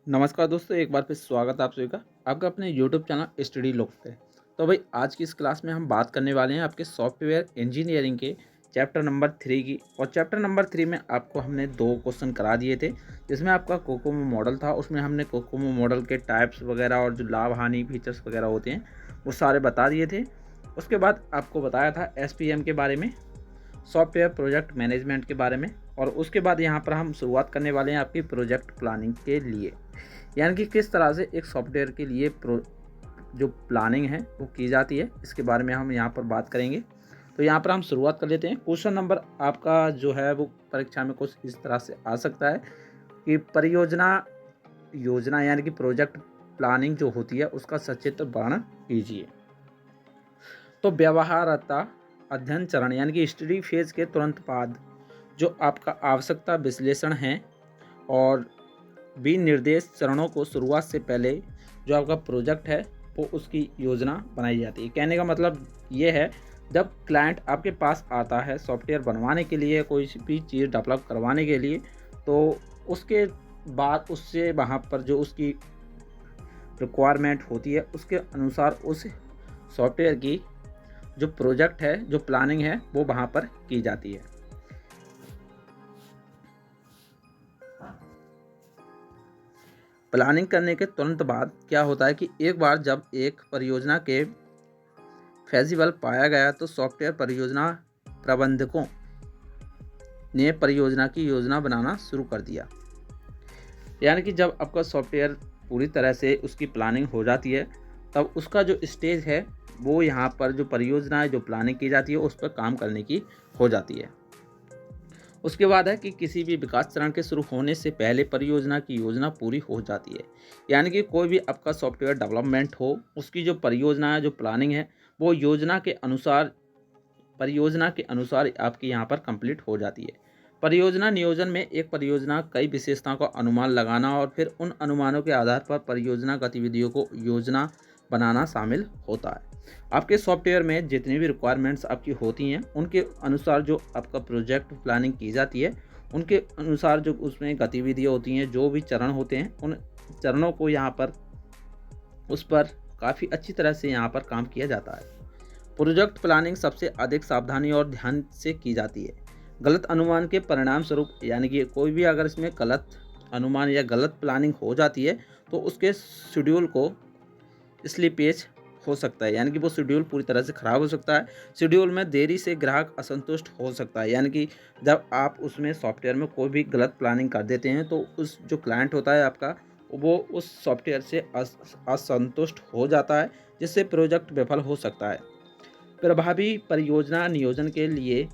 नमस्कार दोस्तों, एक बार फिर स्वागत है आप सभी का आपका अपने यूट्यूब चैनल स्टडी लोक पे। तो भाई आज की इस क्लास में हम बात करने वाले हैं आपके सॉफ्टवेयर इंजीनियरिंग के चैप्टर नंबर 3 की। और चैप्टर नंबर 3 में आपको हमने 2 क्वेश्चन करा दिए थे, जिसमें आपका कोकोमो मॉडल था। उसमें हमने कोकोमो मॉडल के टाइप्स वगैरह और जो लाभ हानि फीचर्स वगैरह होते हैं वो सारे बता दिए थे। उसके बाद आपको बताया था एसपीएम के बारे में, सॉफ्टवेयर प्रोजेक्ट मैनेजमेंट के बारे में। और उसके बाद यहाँ पर हम शुरुआत करने वाले हैं आपकी प्रोजेक्ट प्लानिंग के लिए, यानी कि किस तरह से एक सॉफ्टवेयर के लिए जो प्लानिंग है वो की जाती है, इसके बारे में हम यहाँ पर बात करेंगे। तो यहाँ पर हम शुरुआत कर लेते हैं। क्वेश्चन नंबर आपका जो है वो परीक्षा में कुछ इस तरह से आ सकता है कि परियोजना योजना यानी कि प्रोजेक्ट प्लानिंग जो होती है उसका सचित्र वर्णन कीजिए। तो व्यवहार्यता अध्ययन चरण यानी कि स्टडी फेज के तुरंत बाद जो आपका आवश्यकता विश्लेषण है और विनिर्देश चरणों को शुरुआत से पहले जो आपका प्रोजेक्ट है वो उसकी योजना बनाई जाती है। कहने का मतलब ये है, जब क्लाइंट आपके पास आता है सॉफ्टवेयर बनवाने के लिए, कोई भी चीज़ डेवलप करवाने के लिए, तो उसके बाद उससे वहाँ पर जो उसकी रिक्वायरमेंट होती है उसके अनुसार उस सॉफ्टवेयर की जो प्रोजेक्ट है, जो प्लानिंग है, वो वहाँ पर की जाती है। प्लानिंग करने के तुरंत बाद क्या होता है कि एक बार जब एक परियोजना के फैजिबल पाया गया तो सॉफ्टवेयर परियोजना प्रबंधकों ने परियोजना की योजना बनाना शुरू कर दिया। यानी कि जब आपका सॉफ्टवेयर पूरी तरह से उसकी प्लानिंग हो जाती है, तब उसका जो स्टेज है वो यहाँ पर जो परियोजना है, जो प्लानिंग की जाती है, उस पर काम करने की हो जाती है। उसके बाद है कि किसी भी विकास चरण के शुरू होने से पहले परियोजना की योजना पूरी हो जाती है। यानी कि कोई भी आपका सॉफ्टवेयर डेवलपमेंट हो, उसकी जो परियोजना है, जो प्लानिंग है, वो परियोजना के अनुसार आपकी यहाँ पर कंप्लीट हो जाती है। परियोजना नियोजन में एक परियोजना कई विशेषताओं का अनुमान लगाना और फिर उन अनुमानों के आधार पर परियोजना गतिविधियों को योजना बनाना शामिल होता है। आपके सॉफ्टवेयर में जितनी भी रिक्वायरमेंट्स आपकी होती हैं उनके अनुसार जो आपका प्रोजेक्ट प्लानिंग की जाती है, उनके अनुसार जो उसमें गतिविधियाँ होती हैं, जो भी चरण होते हैं, उन चरणों को यहाँ पर उस पर काफ़ी अच्छी तरह से यहाँ पर काम किया जाता है। प्रोजेक्ट प्लानिंग सबसे अधिक सावधानी और ध्यान से की जाती है। गलत अनुमान के परिणाम स्वरूप, यानी कि कोई भी अगर इसमें गलत अनुमान या गलत प्लानिंग हो जाती है तो उसके शेड्यूल को स्लीपेज हो सकता है, यानी कि वो शेड्यूल पूरी तरह से ख़राब हो सकता है। शेड्यूल में देरी से ग्राहक असंतुष्ट हो सकता है, यानी कि जब आप उसमें सॉफ्टवेयर में कोई भी गलत प्लानिंग कर देते हैं तो उस जो क्लाइंट होता है आपका, वो उस सॉफ्टवेयर से असंतुष्ट हो जाता है, जिससे प्रोजेक्ट विफल हो सकता है। प्रभावी परियोजना नियोजन के लिए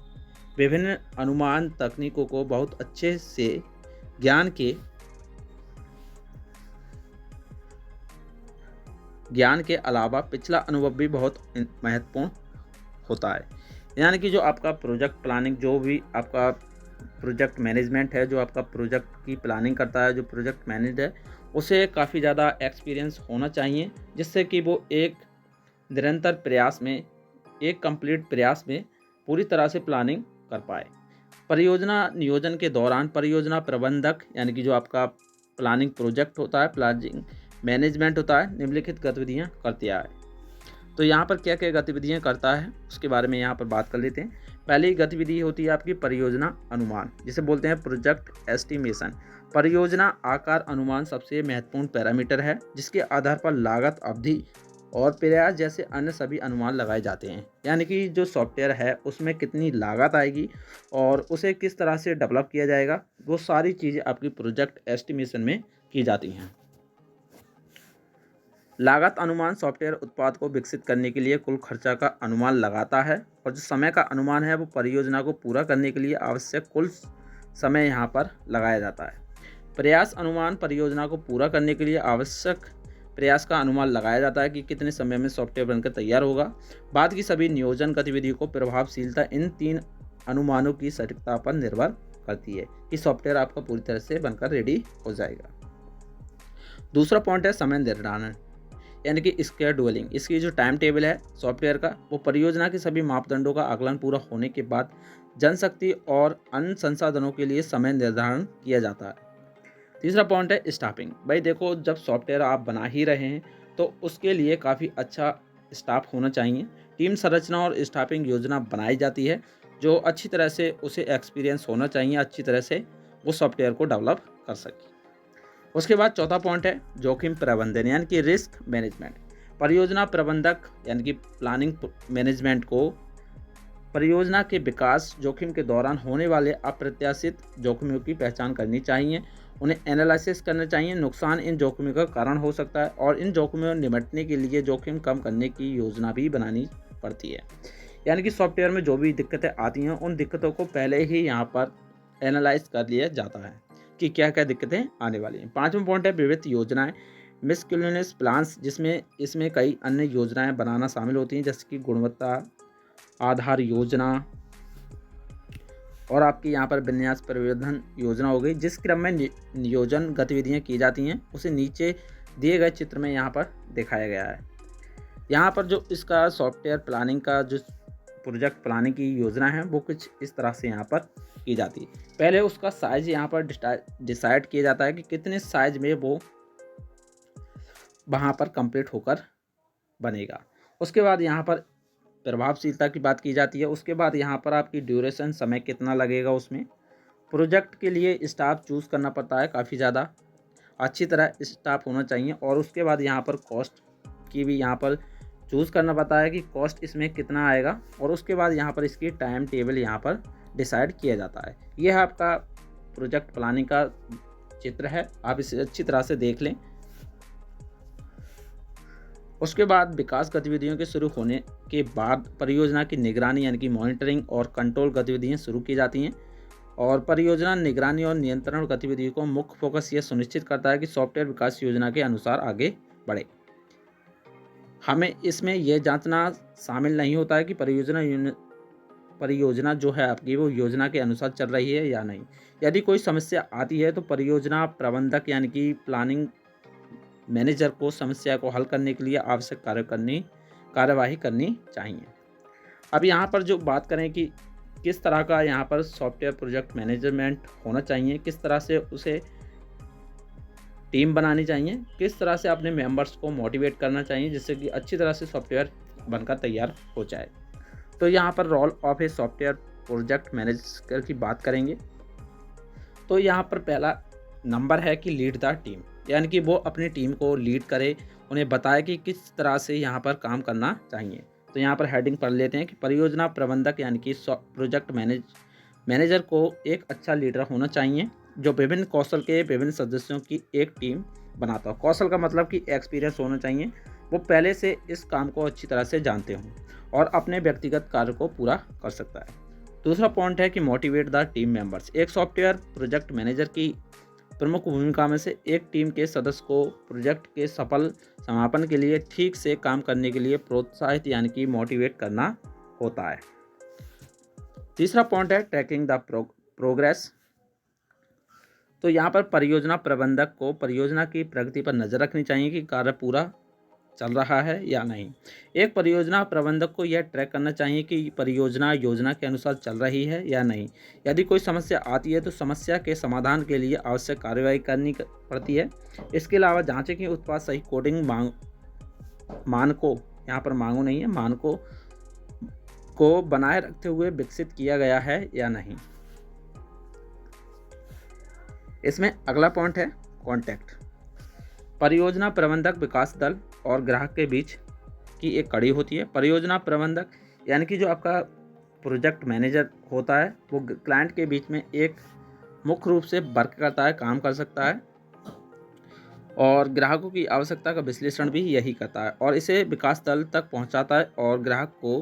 विभिन्न अनुमान तकनीकों को बहुत अच्छे से ज्ञान के ज्ञान के अलावा पिछला अनुभव भी बहुत महत्वपूर्ण होता है। यानी कि जो आपका प्रोजेक्ट प्लानिंग, जो भी आपका प्रोजेक्ट मैनेजमेंट है, जो आपका प्रोजेक्ट की प्लानिंग करता है, जो प्रोजेक्ट मैनेजर है, उसे काफ़ी ज़्यादा एक्सपीरियंस होना चाहिए, जिससे कि वो एक निरंतर प्रयास में, एक कंप्लीट प्रयास में पूरी तरह से प्लानिंग कर पाए। परियोजना नियोजन के दौरान परियोजना प्रबंधक, यानी कि जो आपका प्लानिंग प्रोजेक्ट होता है, प्लानिंग मैनेजमेंट होता है, निम्नलिखित गतिविधियाँ करता है। तो यहाँ पर क्या क्या गतिविधियाँ करता है उसके बारे में यहाँ पर बात कर लेते हैं। पहली गतिविधि होती है आपकी परियोजना अनुमान, जिसे बोलते हैं प्रोजेक्ट एस्टिमेशन। परियोजना आकार अनुमान सबसे महत्वपूर्ण पैरामीटर है, जिसके आधार पर लागत, अवधि और प्रयास जैसे अन्य सभी अनुमान लगाए जाते हैं। यानी कि जो सॉफ्टवेयर है उसमें कितनी लागत आएगी और उसे किस तरह से डेवलप किया जाएगा, वो सारी चीज़ें आपकी प्रोजेक्ट एस्टिमेशन में की जाती हैं। लागत अनुमान सॉफ्टवेयर उत्पाद को विकसित करने के लिए कुल खर्चा का अनुमान लगाता है, और जो समय का अनुमान है वो परियोजना को पूरा करने के लिए आवश्यक कुल समय यहाँ पर लगाया जाता है। प्रयास अनुमान परियोजना को पूरा करने के लिए आवश्यक प्रयास का अनुमान लगाया जाता है कि कितने समय में सॉफ्टवेयर बनकर तैयार होगा। बाद की सभी नियोजन गतिविधियों को प्रभावशीलता इन 3 अनुमानों की सटीकता पर निर्भर करती है कि सॉफ्टवेयर आपका पूरी तरह से बनकर रेडी हो जाएगा। दूसरा पॉइंट है समय निर्धारण, यानी कि स्केड्यूलिंग। इसकी जो टाइम टेबल है सॉफ्टवेयर का, वो परियोजना के सभी मापदंडों का आकलन पूरा होने के बाद जनशक्ति और अन्य संसाधनों के लिए समय निर्धारण किया जाता है। तीसरा पॉइंट है स्टाफिंग। भाई देखो, जब सॉफ्टवेयर आप बना ही रहे हैं तो उसके लिए काफ़ी अच्छा स्टाफ होना चाहिए। टीम संरचना और स्टाफिंग योजना बनाई जाती है जो अच्छी तरह से उसे एक्सपीरियंस होना चाहिए, अच्छी तरह से वो सॉफ्टवेयर को डेवलप कर सके। उसके बाद चौथा पॉइंट है जोखिम प्रबंधन यानी कि रिस्क मैनेजमेंट। परियोजना प्रबंधक यानी कि प्लानिंग मैनेजमेंट को परियोजना के विकास जोखिम के दौरान होने वाले अप्रत्याशित जोखिमों की पहचान करनी चाहिए, उन्हें एनालिसिस करना चाहिए। नुकसान इन जोखिमों का कारण हो सकता है और इन जोखिमों से निपटने के लिए जोखिम कम करने की योजना भी बनानी पड़ती है। यानी कि सॉफ्टवेयर में जो भी दिक्कतें आती हैं उन दिक्कतों को पहले ही यहाँ पर एनालाइज कर लिया जाता है कि क्या क्या दिक्कतें आने वाली हैं। पांचवा पॉइंट है विविध योजनाएं, मिसक्यूलिनियस प्लान्स, जिसमें इसमें कई अन्य योजनाएं बनाना शामिल होती हैं, जैसे कि गुणवत्ता आधार योजना और आपकी यहाँ पर विन्यास परिवर्धन योजना हो गई। जिस क्रम में नियोजन गतिविधियाँ की जाती हैं उसे नीचे दिए गए चित्र में यहाँ पर दिखाया गया है। यहाँ पर जो इसका सॉफ्टवेयर प्लानिंग का जो प्रोजेक्ट प्लानिंग की योजना है वो कुछ इस तरह से यहाँ पर की जाती है। पहले उसका साइज यहाँ पर डिसाइड किया जाता है कि कितने साइज में वो वहाँ पर कंप्लीट होकर बनेगा। उसके बाद यहाँ पर प्रभावशीलता की बात की जाती है। उसके बाद यहाँ पर आपकी ड्यूरेशन, समय कितना लगेगा उसमें। प्रोजेक्ट के लिए स्टाफ चूज़ करना पड़ता है, काफ़ी ज़्यादा अच्छी तरह स्टाफ होना चाहिए। और उसके बाद यहाँ पर कॉस्ट की भी यहाँ पर चूज़ करना पड़ता है कि कॉस्ट इसमें कितना आएगा। और उसके बाद यहाँ पर इसकी टाइम टेबल यहाँ पर डिसाइड किया जाता है। यह है आपका प्रोजेक्ट प्लानिंग का चित्र है, आप इसे अच्छी तरह से देख लें। उसके बाद विकास गतिविधियों के शुरू होने के बाद परियोजना की निगरानी यानी कि मॉनिटरिंग और कंट्रोल गतिविधियां शुरू की जाती हैं। और परियोजना निगरानी और नियंत्रण गतिविधियों को मुख्य फोकस यह सुनिश्चित करता है कि सॉफ्टवेयर विकास योजना के अनुसार आगे बढ़े। हमें इसमें यह जांचना शामिल नहीं होता है कि परियोजना जो है आपकी वो योजना के अनुसार चल रही है या नहीं। यदि कोई समस्या आती है तो परियोजना प्रबंधक यानी कि प्लानिंग मैनेजर को समस्या को हल करने के लिए आवश्यक कार्यवाही करनी चाहिए। अब यहाँ पर जो बात करें कि किस तरह का यहाँ पर सॉफ्टवेयर प्रोजेक्ट मैनेजमेंट होना चाहिए, किस तरह से उसे टीम बनानी चाहिए, किस तरह से अपने मेंबर्स को मोटिवेट करना चाहिए जिससे कि अच्छी तरह से सॉफ्टवेयर बनकर तैयार हो जाए। तो यहाँ पर role of a software project manager की बात करेंगे तो यहाँ पर पहला नंबर है कि लीड द टीम, यानी कि वो अपनी टीम को लीड करे, उन्हें बताए कि किस तरह से यहाँ पर काम करना चाहिए। तो यहाँ पर हेडिंग पढ़ लेते हैं कि परियोजना प्रबंधक यानी कि प्रोजेक्ट मैनेजर को एक अच्छा लीडर होना चाहिए जो विभिन्न कौशल के विभिन्न सदस्यों की एक टीम बनाता हो। कौशल का मतलब कि एक्सपीरियंस होना चाहिए, वो पहले से इस काम को अच्छी तरह से जानते हों और अपने व्यक्तिगत कार्य को पूरा कर सकता है। दूसरा पॉइंट है कि मोटिवेट द टीम मेंबर्स। एक सॉफ्टवेयर प्रोजेक्ट मैनेजर की प्रमुख भूमिका में से एक टीम के सदस्य को प्रोजेक्ट के सफल समापन के लिए ठीक से काम करने के लिए प्रोत्साहित यानी कि मोटिवेट करना होता है। तीसरा पॉइंट है ट्रैकिंग द प्रोग्रेस। तो यहाँ पर परियोजना प्रबंधक को परियोजना की प्रगति पर नज़र रखनी चाहिए कि कार्य पूरा चल रहा है या नहीं। एक परियोजना प्रबंधक को यह ट्रैक करना चाहिए कि परियोजना योजना के अनुसार चल रही है या नहीं। यदि कोई समस्या आती है तो समस्या के समाधान के लिए आवश्यक कार्रवाई करनी पड़ती है। इसके अलावा जांचें कि उत्पाद सही कोडिंग मानकों, यहाँ पर मांगों नहीं है, मानकों को बनाए रखते हुए विकसित किया गया है या नहीं। इसमें अगला पॉइंट है कॉन्टैक्ट। परियोजना प्रबंधक विकास दल और ग्राहक के बीच की एक कड़ी होती है। परियोजना प्रबंधक यानी कि जो आपका प्रोजेक्ट मैनेजर होता है वो क्लाइंट के बीच में एक मुख्य रूप से वर्क करता है, काम कर सकता है और ग्राहकों की आवश्यकता का विश्लेषण भी यही करता है और इसे विकास दल तक पहुंचाता है और ग्राहक को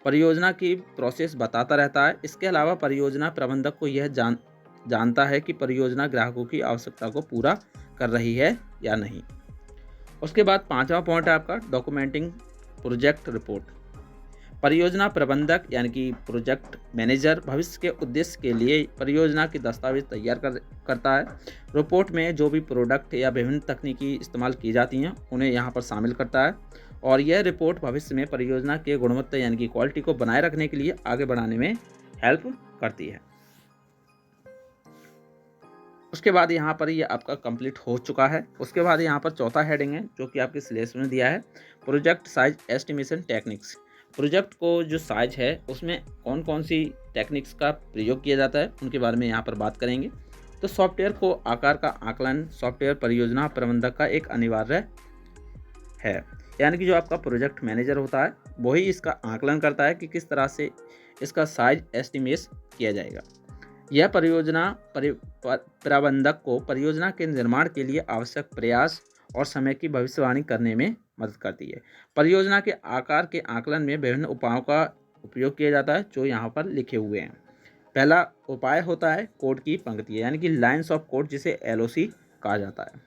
परियोजना की प्रोसेस बताता रहता है। इसके अलावा परियोजना प्रबंधक को यह जानता है कि परियोजना ग्राहकों की आवश्यकता को पूरा कर रही है या नहीं। उसके बाद पांचवा पॉइंट है आपका डॉक्यूमेंटिंग प्रोजेक्ट रिपोर्ट। परियोजना प्रबंधक यानी कि प्रोजेक्ट मैनेजर भविष्य के उद्देश्य के लिए परियोजना की दस्तावेज तैयार करता है। रिपोर्ट में जो भी प्रोडक्ट या विभिन्न तकनीकी इस्तेमाल की जाती हैं उन्हें यहाँ पर शामिल करता है और यह रिपोर्ट भविष्य में परियोजना के गुणवत्ता यानी कि क्वालिटी को बनाए रखने के लिए आगे बढ़ाने में हेल्प करती है। उसके बाद यहाँ पर ये आपका कंप्लीट हो चुका है। उसके बाद यहाँ पर चौथा हेडिंग है जो कि आपके सिलेबस में दिया है, project size estimation techniques. Project को जो साइज है उसमें कौन कौन सी टेक्निक्स का प्रयोग किया जाता है उनके बारे में यहाँ पर बात करेंगे। तो सॉफ्टवेयर को आकार का आकलन सॉफ्टवेयर परियोजना प्रबंधक का एक अनिवार्य है, यानी कि जो आपका प्रोजेक्ट मैनेजर होता है वही इसका आकलन करता है कि किस तरह से इसका साइज एस्टिमेट किया जाएगा। यह परियोजना प्रबंधक को परियोजना के निर्माण के लिए आवश्यक प्रयास और समय की भविष्यवाणी करने में मदद करती है। परियोजना के आकार के आकलन में विभिन्न उपायों का उपयोग किया जाता है जो यहाँ पर लिखे हुए हैं। पहला उपाय होता है कोड की पंक्ति, यानी कि लाइन्स ऑफ कोड, जिसे LOC कहा जाता है।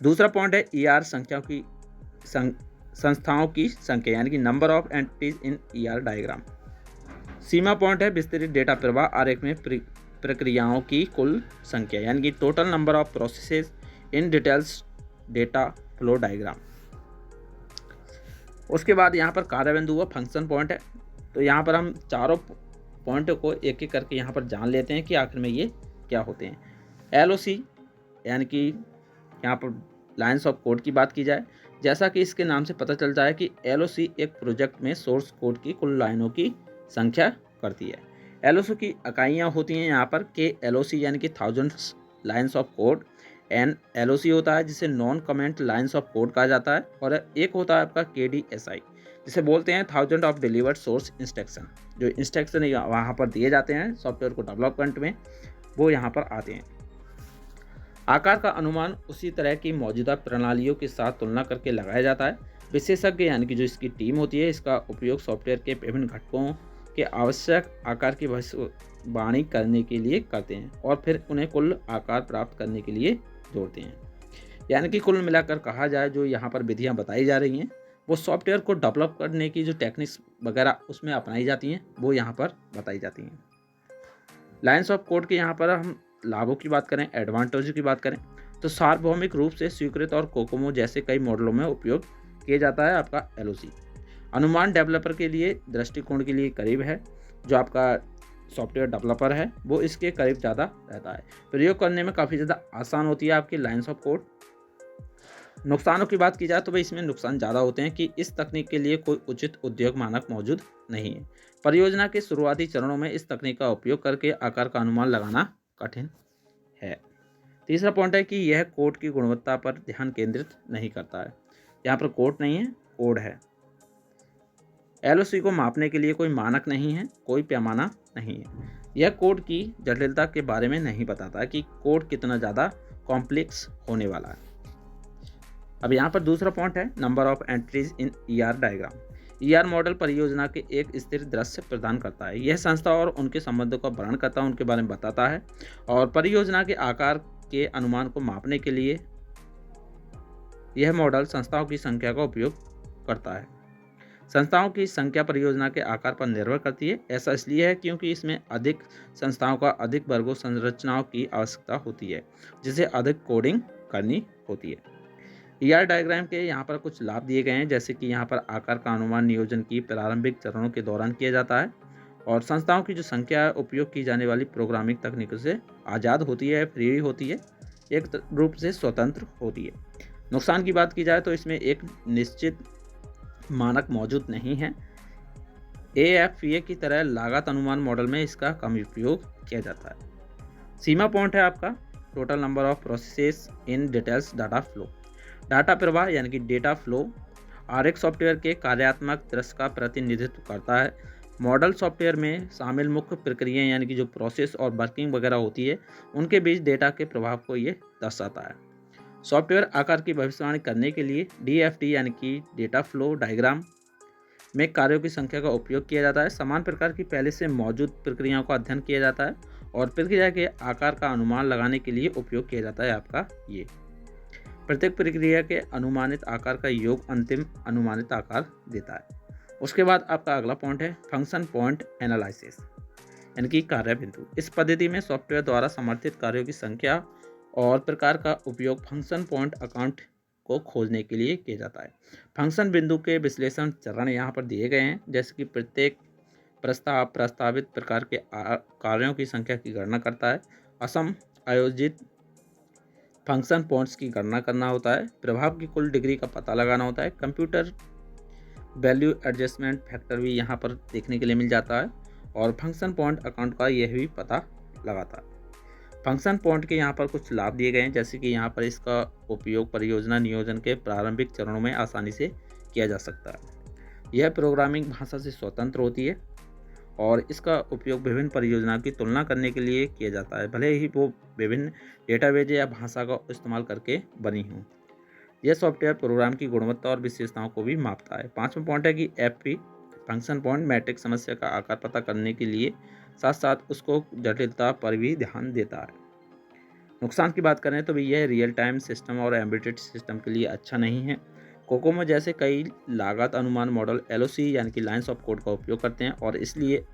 दूसरा पॉइंट है ER संख्याओं की संस्थाओं की संख्या, यानी कि number of entities in ER diagram. Seema point है विस्तृत डेटा प्रवाह आरेख में प्रक्रियाओं की कुल संख्या, यानी कि total number of processes in details data flow diagram. उसके बाद यहाँ पर कार्य बिंदु व फंक्शन पॉइंट है। तो यहाँ पर हम चारों पॉइंट को एक एक करके यहाँ पर जान लेते हैं कि आखिर में ये क्या होते हैं। LOC यानी कि यहाँ पर लाइन्स ऑफ कोड की बात की जाए, जैसा कि इसके नाम से पता चलता है कि LOC एक प्रोजेक्ट में सोर्स कोड की कुल लाइनों की संख्या करती है। LOC की इकाइयाँ होती हैं यहाँ पर KLOC, यानी कि thousands lines of code. NLOC होता है जिसे non comment lines of code कहा जाता है। और एक होता है आपका KDSI, जिसे बोलते हैं thousand of delivered source instruction. जो इंस्ट्रक्शन वहाँ पर दिए जाते हैं सॉफ्टवेयर को डेवलपमेंट में, वो यहाँ पर आते हैं। आकार का अनुमान उसी तरह की मौजूदा प्रणालियों के साथ तुलना करके लगाया जाता है। विशेषज्ञ यानी कि जो इसकी टीम होती है, इसका उपयोग सॉफ्टवेयर के विभिन्न घटकों के आवश्यक आकार की भविष्यवाणी करने के लिए करते हैं और फिर उन्हें कुल आकार प्राप्त करने के लिए जोड़ते हैं। यानी कि कुल मिलाकर कहा जाए, जो यहाँ पर विधियाँ बताई जा रही हैं वो सॉफ्टवेयर को डेवलप करने की जो टेक्निक्स वगैरह उसमें अपनाई जाती हैं, वो यहाँ पर बताई जाती हैं। लाइन्स ऑफ कोड के यहाँ पर हम लाभों की बात करें, एडवांटेज की बात करें, तो सार्वभौमिक रूप से स्वीकृत और कोकोमो जैसे कई मॉडलों में उपयोग किया जाता है आपका LOC। अनुमान डेवलपर के लिए दृष्टिकोण के लिए करीब है। जो आपका सॉफ्टवेयर डेवलपर है वो इसके करीब ज़्यादा रहता है। प्रयोग करने में काफ़ी ज़्यादा आसान होती है आपकी लाइन्स ऑफ कोड। नुकसानों की बात की जाए तो भाई इसमें नुकसान ज़्यादा होते हैं कि इस तकनीक के लिए कोई उचित उद्योग मानक मौजूद नहीं है। परियोजना के शुरुआती चरणों में इस तकनीक का उपयोग करके आकार का अनुमान लगाना कठिन है। तीसरा पॉइंट है कि यह कोड की गुणवत्ता पर ध्यान केंद्रित नहीं करता है। यहाँ पर कोड नहीं है, कोड है। LOC को मापने के लिए कोई मानक नहीं है, कोई पैमाना नहीं है। यह कोड की जटिलता के बारे में नहीं बताता कि कोड कितना ज़्यादा कॉम्प्लेक्स होने वाला है। अब यहाँ पर दूसरा पॉइंट है number of entries in ER diagram. ER model परियोजना के एक स्थिर दृश्य प्रदान करता है। यह संस्था और उनके संबंधों का वर्णन करता है, उनके बारे में बताता है और परियोजना के आकार के अनुमान को मापने के लिए यह मॉडल संस्थाओं की संख्या का उपयोग करता है। संस्थाओं की संख्या परियोजना के आकार पर निर्भर करती है। ऐसा इसलिए है क्योंकि इसमें अधिक संस्थाओं का अधिक वर्गों संरचनाओं की आवश्यकता होती है, जिसे अधिक कोडिंग करनी होती है। ER डायग्राम के यहाँ पर कुछ लाभ दिए गए हैं, जैसे कि यहाँ पर आकार का अनुमान नियोजन की प्रारंभिक चरणों के दौरान किया जाता है और संस्थाओं की जो संख्या उपयोग की जाने वाली प्रोग्रामिंग तकनीकों से आज़ाद होती है, फ्री होती है, एक रूप से स्वतंत्र होती है। नुकसान की बात की जाए तो इसमें एक निश्चित मानक मौजूद नहीं है। AFPA की तरह लागत अनुमान मॉडल में इसका कम उपयोग किया जाता है। सीमा पॉइंट है आपका total number of processes in details data flow. Data प्रवाह यानी कि डेटा फ्लो आरेख सॉफ्टवेयर के कार्यात्मक दृश्य का प्रतिनिधित्व करता है। मॉडल सॉफ्टवेयर में शामिल मुख्य प्रक्रियाएं यानी कि जो प्रोसेस और वर्किंग वगैरह होती है, उनके बीच डेटा के प्रभाव को ये दर्शाता है। सॉफ्टवेयर आकार की भविष्यवाणी करने के लिए DFT यानी कि डेटा फ्लो डायग्राम में कार्यों की संख्या का उपयोग किया जाता है। समान प्रकार की पहले से मौजूद प्रक्रियाओं का अध्ययन किया जाता है और प्रक्रिया के आकार का अनुमान लगाने के लिए उपयोग किया जाता है आपका ये। प्रत्येक प्रक्रिया के अनुमानित आकार का योग अंतिम अनुमानित आकार देता है। उसके बाद आपका अगला पॉइंट है फंक्शन पॉइंट एनालिसिस यानी कि कार्य बिंदु। इस पद्धति में सॉफ्टवेयर द्वारा समर्थित कार्यों की संख्या और प्रकार का उपयोग फंक्शन पॉइंट अकाउंट को खोजने के लिए किया जाता है। फंक्शन बिंदु के विश्लेषण चरण यहाँ पर दिए गए हैं, जैसे कि प्रत्येक प्रस्ताव प्रस्तावित प्रकार के कार्यों की संख्या की गणना करता है। असम आयोजित फंक्शन पॉइंट्स की गणना करना होता है, प्रभाव की कुल डिग्री का पता लगाना होता है, कंप्यूटर वैल्यू एडजस्टमेंट फैक्टर भी यहाँ पर देखने के लिए मिल जाता है और फंक्शन पॉइंट अकाउंट का यह भी पता लगाता है। फंक्शन पॉइंट के यहाँ पर कुछ लाभ दिए गए हैं, जैसे कि यहाँ पर इसका उपयोग परियोजना नियोजन के प्रारंभिक चरणों में आसानी से किया जा सकता है। यह प्रोग्रामिंग भाषा से स्वतंत्र होती है और इसका उपयोग विभिन्न परियोजनाओं की तुलना करने के लिए किया जाता है, भले ही वो विभिन्न डेटाबेज या भाषा का इस्तेमाल करके बनी हों। यह सॉफ्टवेयर प्रोग्राम की गुणवत्ता और विशेषताओं को भी मापता है। 5वां पॉइंट है कि एफपी फंक्शन पॉइंट मैट्रिक्स समस्या का आकार पता करने के लिए साथ साथ उसको जटिलता पर भी ध्यान देता है। नुकसान की बात करें तो भी यह रियल टाइम सिस्टम और एम्बेडेड सिस्टम के लिए अच्छा नहीं है। कोकोमो जैसे कई लागत अनुमान मॉडल एलओसी यानी कि लाइन्स ऑफ कोड का उपयोग करते हैं और इसलिए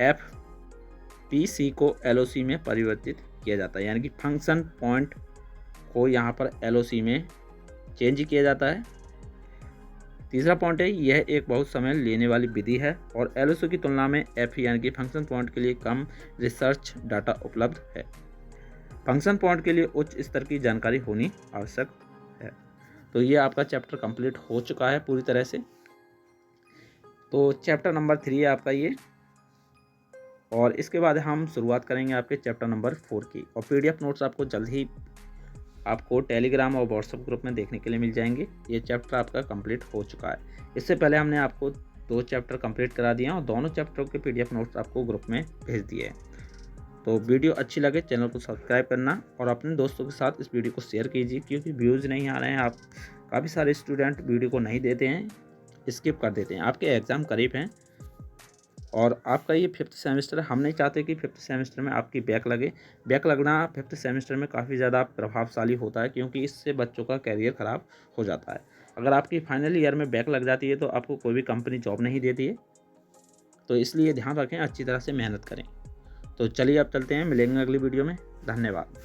एफपीसी को एलओसी में परिवर्तित किया जाता है, यानी कि फंक्शन पॉइंट को यहाँ पर एलओसी में चेंज किया जाता है। तीसरा पॉइंट है, यह एक बहुत समय लेने वाली विधि है और एलओसी की तुलना में एफ यानी कि फंक्शन पॉइंट के लिए कम रिसर्च डाटा उपलब्ध है। फंक्शन पॉइंट के लिए उच्च स्तर की जानकारी होनी आवश्यक है। तो ये आपका चैप्टर कंप्लीट हो चुका है पूरी तरह से। तो चैप्टर नंबर 3 है आपका ये, और इसके बाद हम शुरुआत करेंगे आपके चैप्टर नंबर 4 की। और पीडीएफ नोट्स आपको जल्द ही आपको टेलीग्राम और व्हाट्सएप ग्रुप में देखने के लिए मिल जाएंगे। ये चैप्टर आपका कंप्लीट हो चुका है। इससे पहले हमने आपको 2 चैप्टर कंप्लीट करा दिए और दोनों चैप्टरों के पीडीएफ नोट्स आपको ग्रुप में भेज दिए। तो वीडियो अच्छी लगे चैनल को सब्सक्राइब करना और अपने दोस्तों के साथ इस वीडियो को शेयर कीजिए, क्योंकि व्यूज़ नहीं आ रहे हैं। आप काफ़ी सारे स्टूडेंट वीडियो को नहीं देते हैं, स्किप कर देते हैं। आपके एग्ज़ाम करीब हैं और आपका ये 5th सेमेस्टर, हम नहीं चाहते कि 5th सेमेस्टर में आपकी बैक लगे। बैक लगना 5th सेमेस्टर में काफ़ी ज़्यादा प्रभावशाली होता है, क्योंकि इससे बच्चों का करियर ख़राब हो जाता है। अगर आपकी फाइनल ईयर में बैक लग जाती है तो आपको कोई भी कंपनी जॉब नहीं देती है। तो इसलिए ध्यान रखें, अच्छी तरह से मेहनत करें। तो चलिए अब चलते हैं, मिलेंगे अगली वीडियो में। धन्यवाद।